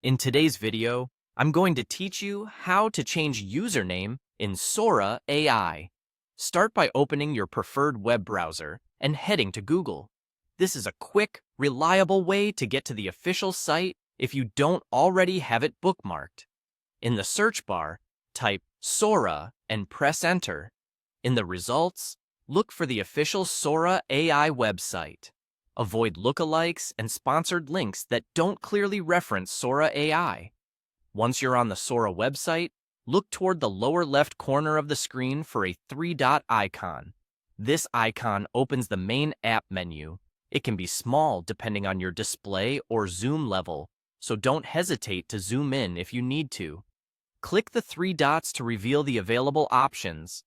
In today's video, I'm going to teach you how to change username in SORA AI. Start by opening your preferred web browser and heading to Google. This is a quick, reliable way to get to the official site if you don't already have it bookmarked. In the search bar, type SORA and press enter. In the results, look for the official SORA AI website. Avoid lookalikes and sponsored links that don't clearly reference SORA AI. Once you're on the SORA website, look toward the lower left corner of the screen for a three-dot icon. This icon opens the main app menu. It can be small depending on your display or zoom level, so don't hesitate to zoom in if you need to. Click the three dots to reveal the available options.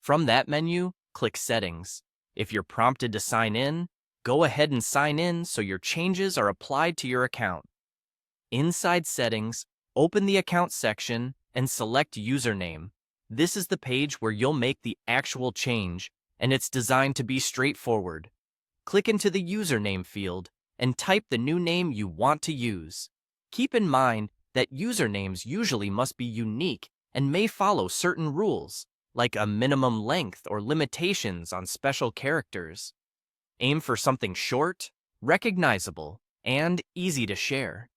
From that menu, click Settings. If you're prompted to sign in, go ahead and sign in so your changes are applied to your account. Inside Settings, open the Account section and select Username. This is the page where you'll make the actual change, and it's designed to be straightforward. Click into the Username field and type the new name you want to use. Keep in mind that usernames usually must be unique and may follow certain rules, like a minimum length or limitations on special characters. Aim for something short, recognizable, and easy to share.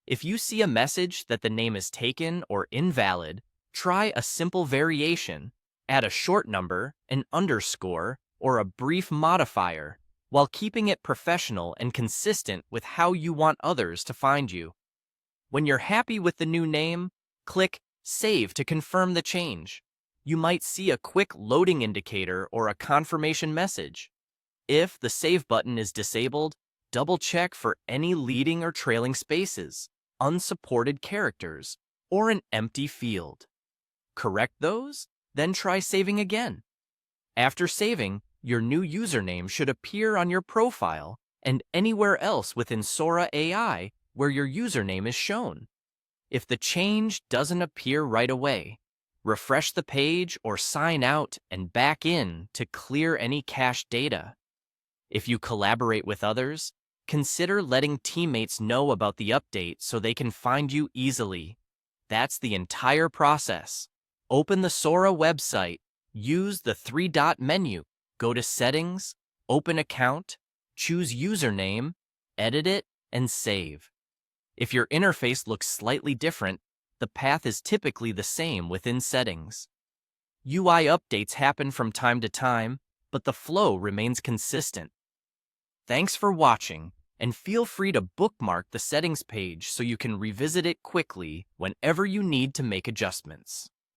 If you see a message that the name is taken or invalid, try a simple variation. Add a short number, an underscore, or a brief modifier, while keeping it professional and consistent with how you want others to find you. When you're happy with the new name, click Save to confirm the change. You might see a quick loading indicator or a confirmation message. If the Save button is disabled, double-check for any leading or trailing spaces, unsupported characters, or an empty field. Correct those, then try saving again. After saving, your new username should appear on your profile and anywhere else within SORA AI where your username is shown. If the change doesn't appear right away, refresh the page or sign out and back in to clear any cached data. If you collaborate with others, consider letting teammates know about the update so they can find you easily. That's the entire process. Open the SORA website, use the three-dot menu, go to Settings, Open Account, choose Username, edit it, and save. If your interface looks slightly different, the path is typically the same within Settings. UI updates happen from time to time, but the flow remains consistent. Thanks for watching, and feel free to bookmark the settings page so you can revisit it quickly whenever you need to make adjustments.